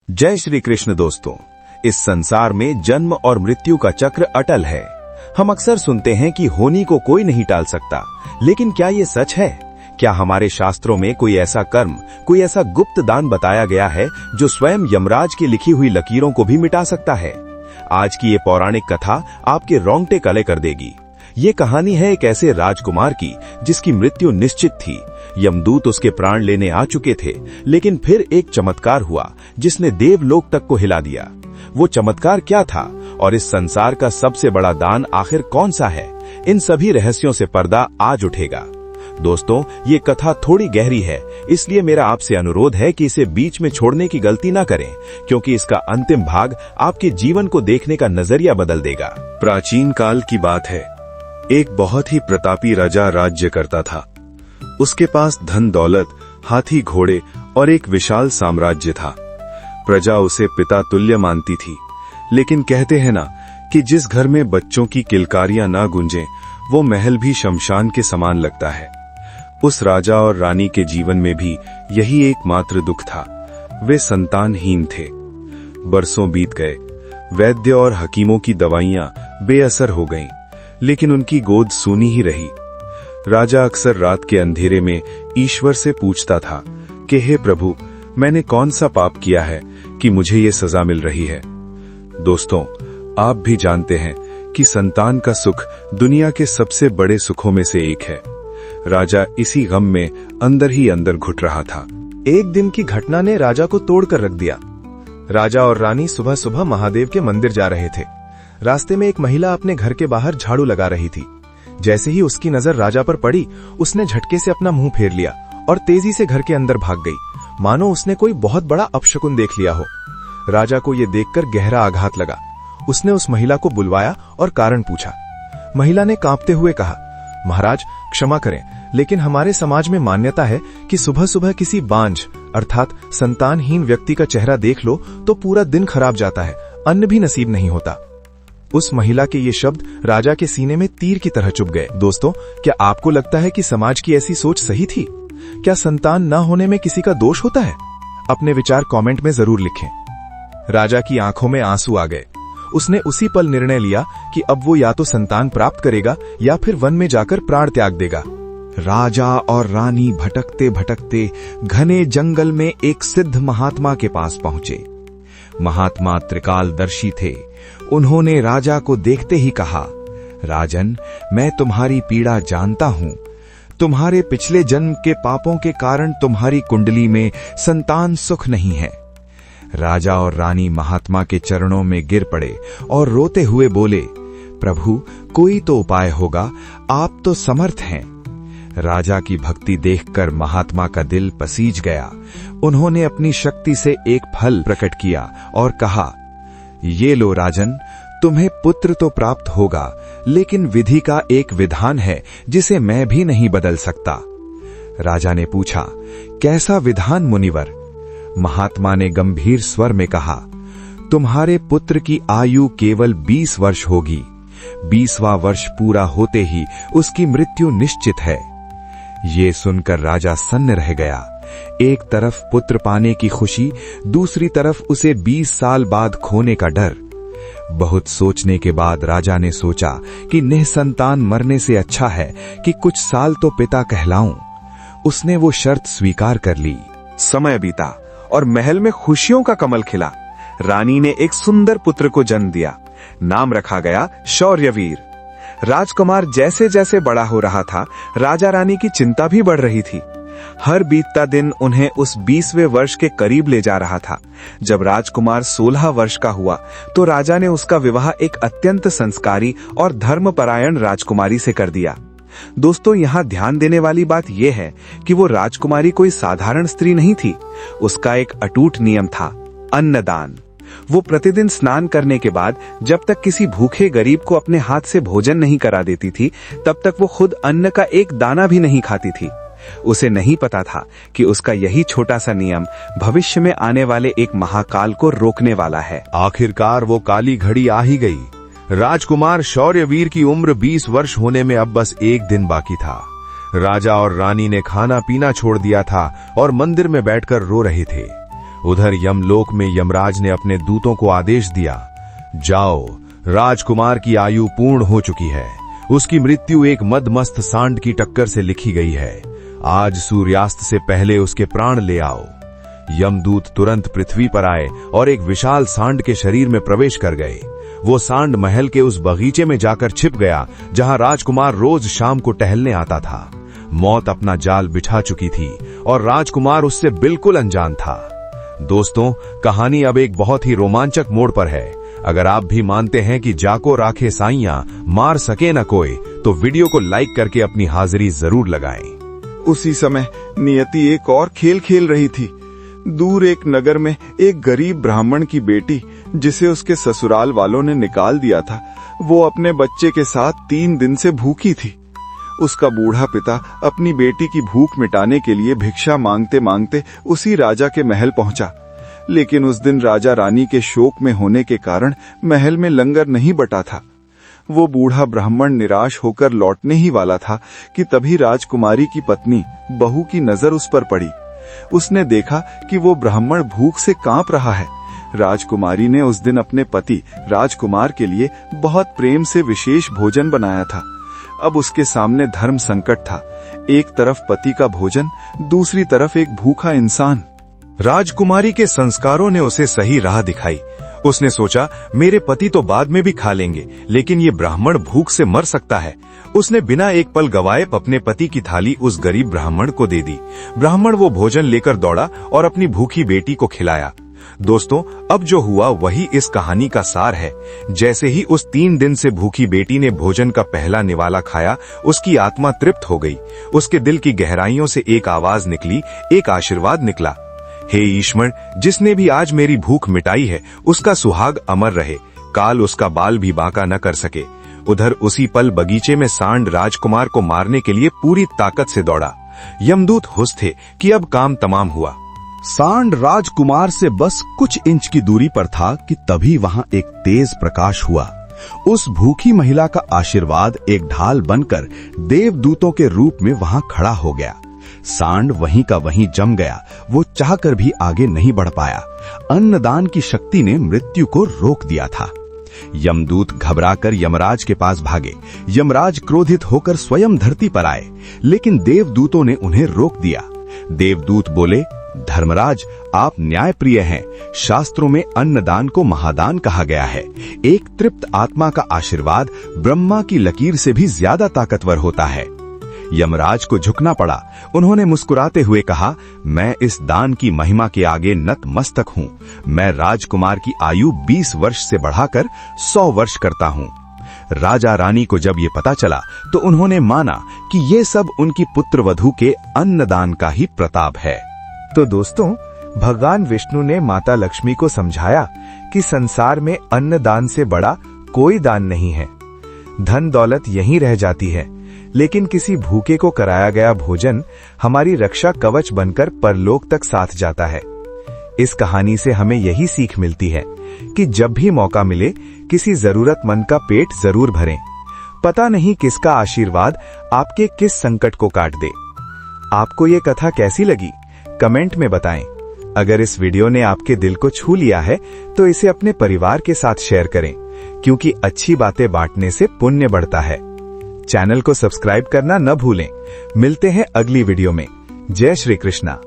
जय श्री कृष्ण दोस्तों। इस संसार में जन्म और मृत्यु का चक्र अटल है। हम अक्सर सुनते हैं कि होनी को कोई नहीं टाल सकता, लेकिन क्या ये सच है? क्या हमारे शास्त्रों में कोई ऐसा कर्म, कोई ऐसा गुप्त दान बताया गया है जो स्वयं यमराज की लिखी हुई लकीरों को भी मिटा सकता है? आज की ये पौराणिक कथा आपके रोंगटे खड़े कर देगी। ये कहानी है एक ऐसे राजकुमार की जिसकी मृत्यु निश्चित थी। यमदूत उसके प्राण लेने आ चुके थे, लेकिन फिर एक चमत्कार हुआ जिसने देवलोक तक को हिला दिया। वो चमत्कार क्या था और इस संसार का सबसे बड़ा दान आखिर कौन सा है? इन सभी रहस्यों से पर्दा आज उठेगा। दोस्तों, ये कथा थोड़ी गहरी है, इसलिए मेरा आपसे अनुरोध है कि इसे बीच में छोड़ने की गलती ना करें, क्योंकि इसका अंतिम भाग आपके जीवन को देखने का नजरिया बदल देगा। प्राचीन काल की बात है। एक बहुत ही प्रतापी राजा राज्य करता था। उसके पास धन दौलत, हाथी घोड़े और एक विशाल साम्राज्य था। प्रजा उसे पिता तुल्य मानती थी, लेकिन कहते हैं ना कि जिस घर में बच्चों की किलकारियां ना गूंजें, वो महल भी शमशान के समान लगता है। उस राजा और रानी के जीवन में भी यही एकमात्र दुख था। वे संतानहीन थे। बरसों बीत गए। वैद्य और हकीमों की दवाइयां बेअसर हो गईं, लेकिन उनकी गोद सूनी ही रही। राजा अक्सर रात के अंधेरे में ईश्वर से पूछता था कि हे प्रभु, मैंने कौन सा पाप किया है कि मुझे ये सजा मिल रही है? दोस्तों, आप भी जानते हैं कि संतान का सुख दुनिया के सबसे बड़े सुखों में से एक है। राजा इसी गम में अंदर ही अंदर घुट रहा था। एक दिन की घटना ने राजा को तोड़कर रख दिया। राजा और रानी सुबह सुबह महादेव के मंदिर जा रहे थे। रास्ते में एक महिला अपने घर के बाहर झाड़ू लगा रही थी। जैसे ही उसकी नजर राजा पर पड़ी, उसने झटके से अपना मुंह फेर लिया और तेजी से घर के अंदर भाग गई, मानो उसने कोई बहुत बड़ा अपशकुन देख लिया हो। राजा को यह देखकर गहरा आघात लगा। उसने उस महिला को बुलवाया और कारण पूछा। महिला ने कांपते हुए कहा, महाराज क्षमा करें, लेकिन हमारे समाज में मान्यता है कि सुबह सुबह किसी बांझ अर्थात संतानहीन व्यक्ति का चेहरा देख लो तो पूरा दिन खराब जाता है, अन्न भी नसीब नहीं होता। उस महिला के ये शब्द राजा के सीने में तीर की तरह चुभ गए। दोस्तों, क्या आपको लगता है कि समाज की ऐसी सोच सही थी? क्या संतान न होने में किसी का दोष होता है? अपने विचार कमेंट में जरूर लिखें। राजा की आंखों में आंसू आ गए। उसने उसी पल निर्णय लिया कि अब वो या तो संतान प्राप्त करेगा या फिर वन में जाकर प्राण त्याग देगा। राजा और रानी भटकते भटकते घने जंगल में एक सिद्ध महात्मा के पास पहुंचे। महात्मा त्रिकालदर्शी थे। उन्होंने राजा को देखते ही कहा, राजन, मैं तुम्हारी पीड़ा जानता हूं। तुम्हारे पिछले जन्म के पापों के कारण तुम्हारी कुंडली में संतान सुख नहीं है। राजा और रानी महात्मा के चरणों में गिर पड़े और रोते हुए बोले, प्रभु, कोई तो उपाय होगा, आप तो समर्थ हैं। राजा की भक्ति देखकर महात्मा का दिल पसीज गया। उन्होंने अपनी शक्ति से एक फल प्रकट किया और कहा, ये लो राजन, तुम्हें पुत्र तो प्राप्त होगा, लेकिन विधि का एक विधान है जिसे मैं भी नहीं बदल सकता। राजा ने पूछा, कैसा विधान मुनिवर? महात्मा ने गंभीर स्वर में कहा, तुम्हारे पुत्र की आयु केवल 20 वर्ष होगी। 20वां वर्ष पूरा होते ही उसकी मृत्यु निश्चित है। ये सुनकर राजा सन्न रह गया। एक तरफ पुत्र पाने की खुशी, दूसरी तरफ उसे 20 साल बाद खोने का डर। बहुत सोचने के बाद राजा ने सोचा कि निःसंतान मरने से अच्छा है कि कुछ साल तो पिता कहलाऊं। उसने वो शर्त स्वीकार कर ली। समय बीता और महल में खुशियों का कमल खिला। रानी ने एक सुंदर पुत्र को जन्म दिया। नाम रखा गया शौर्यवीर। राजकुमार जैसे जैसे बड़ा हो रहा था, राजा रानी की चिंता भी बढ़ रही थी। हर बीतता दिन उन्हें उस 20वें वर्ष के करीब ले जा रहा था। जब राजकुमार 16 वर्ष का हुआ तो राजा ने उसका विवाह एक अत्यंत संस्कारी और धर्मपरायण राजकुमारी से कर दिया। दोस्तों, यहाँ ध्यान देने वाली बात यह है कि वो राजकुमारी कोई साधारण स्त्री नहीं थी। उसका एक अटूट नियम था, अन्नदान। वो प्रतिदिन स्नान करने के बाद जब तक किसी भूखे गरीब को अपने हाथ से भोजन नहीं करा देती थी, तब तक वो खुद अन्न का एक दाना भी नहीं खाती थी। उसे नहीं पता था कि उसका यही छोटा सा नियम भविष्य में आने वाले एक महाकाल को रोकने वाला है। आखिरकार वो काली घड़ी आ ही गई। राजकुमार शौर्यवीर की उम्र 20 वर्ष होने में अब बस एक दिन बाकी था। राजा और रानी ने खाना पीना छोड़ दिया था और मंदिर में बैठकर रो रहे थे। उधर यमलोक में यमराज ने अपने दूतों को आदेश दिया, जाओ, राजकुमार की आयु पूर्ण हो चुकी है। उसकी मृत्यु एक मदमस्त सांड की टक्कर से लिखी गई है। आज सूर्यास्त से पहले उसके प्राण ले आओ। यमदूत तुरंत पृथ्वी पर आए और एक विशाल सांड के शरीर में प्रवेश कर गए। वो सांड महल के उस बगीचे में जाकर छिप गया जहां राजकुमार रोज शाम को टहलने आता था। मौत अपना जाल बिछा चुकी थी और राजकुमार उससे बिल्कुल अनजान था। दोस्तों, कहानी अब एक बहुत ही रोमांचक मोड़ पर है। अगर आप भी मानते हैं कि जाको राखे साइयां, मार सके न कोई, तो वीडियो को लाइक करके अपनी हाजिरी जरूर लगाएं। उसी समय नियति एक और खेल खेल रही थी। दूर एक नगर में एक गरीब ब्राह्मण की बेटी, जिसे उसके ससुराल वालों ने निकाल दिया था, वो अपने बच्चे के साथ 3 दिन से भूखी थी। उसका बूढ़ा पिता अपनी बेटी की भूख मिटाने के लिए भिक्षा मांगते मांगते उसी राजा के महल पहुंचा। लेकिन उस दिन राजा रानी के शोक में होने के कारण महल में लंगर नहीं बटा था। वो बूढ़ा ब्राह्मण निराश होकर लौटने ही वाला था कि तभी राजकुमारी की पत्नी बहू की नजर उस पर पड़ी। उसने देखा कि वो ब्राह्मण भूख से कांप रहा है। राजकुमारी ने उस दिन अपने पति राजकुमार के लिए बहुत प्रेम से विशेष भोजन बनाया था। अब उसके सामने धर्म संकट था। एक तरफ पति का भोजन, दूसरी तरफ एक भूखा इंसान। राजकुमारी के संस्कारों ने उसे सही राह दिखाई। उसने सोचा, मेरे पति तो बाद में भी खा लेंगे, लेकिन ये ब्राह्मण भूख से मर सकता है। उसने बिना एक पल गवाए अपने पति की थाली उस गरीब ब्राह्मण को दे दी। ब्राह्मण वो भोजन लेकर दौड़ा और अपनी भूखी बेटी को खिलाया। दोस्तों, अब जो हुआ वही इस कहानी का सार है। जैसे ही उस 3 दिन से भूखी बेटी ने भोजन का पहला निवाला खाया, उसकी आत्मा तृप्त हो गई। उसके दिल की गहराइयों से एक आवाज निकली, एक आशीर्वाद निकला, हे ईश्वर, जिसने भी आज मेरी भूख मिटाई है, उसका सुहाग अमर रहे, काल उसका बाल भी बांका न कर सके। उधर उसी पल बगीचे में सांड राजकुमार को मारने के लिए पूरी ताकत से दौड़ा। यमदूत खुश थे कि अब काम तमाम हुआ। सांड राजकुमार से बस कुछ इंच की दूरी पर था कि तभी वहां एक तेज प्रकाश हुआ। उस भूखी महिला का आशीर्वाद एक ढाल बनकर देवदूतों के रूप में वहां खड़ा हो गया। सांड वहीं का वहीं जम गया। वो चाहकर भी आगे नहीं बढ़ पाया। अन्नदान की शक्ति ने मृत्यु को रोक दिया था। यमदूत घबराकर यमराज के पास भागे। यमराज क्रोधित होकर स्वयं धरती पर आए, लेकिन देवदूतों ने उन्हें रोक दिया। देवदूत बोले, धर्मराज, आप न्यायप्रिय हैं। शास्त्रों में अन्नदान को महादान कहा गया है। एक तृप्त आत्मा का आशीर्वाद ब्रह्मा की लकीर से भी ज्यादा ताकतवर होता है। यमराज को झुकना पड़ा। उन्होंने मुस्कुराते हुए कहा, मैं इस दान की महिमा के आगे नतमस्तक हूँ। मैं राजकुमार की आयु 20 वर्ष से बढ़ाकर 100 वर्ष करता हूँ। राजा रानी को जब ये पता चला तो उन्होंने माना कि ये सब उनकी पुत्रवधू के अन्नदान का ही प्रताप है। तो दोस्तों, भगवान विष्णु ने माता लक्ष्मी को समझाया कि संसार में अन्नदान से बड़ा कोई दान नहीं है। धन दौलत यहीं रह जाती है, लेकिन किसी भूखे को कराया गया भोजन हमारी रक्षा कवच बनकर परलोक तक साथ जाता है। इस कहानी से हमें यही सीख मिलती है कि जब भी मौका मिले, किसी जरूरतमंद का पेट जरूर भरें। पता नहीं किसका आशीर्वाद आपके किस संकट को काट दे। आपको ये कथा कैसी लगी? कमेंट में बताएं। अगर इस वीडियो ने आपके दिल को छू लिया है तो इसे अपने परिवार के साथ शेयर करें, क्योंकि अच्छी बातें बांटने से पुण्य बढ़ता है। चैनल को सब्सक्राइब करना न भूलें। मिलते हैं अगली वीडियो में। जय श्री कृष्णा।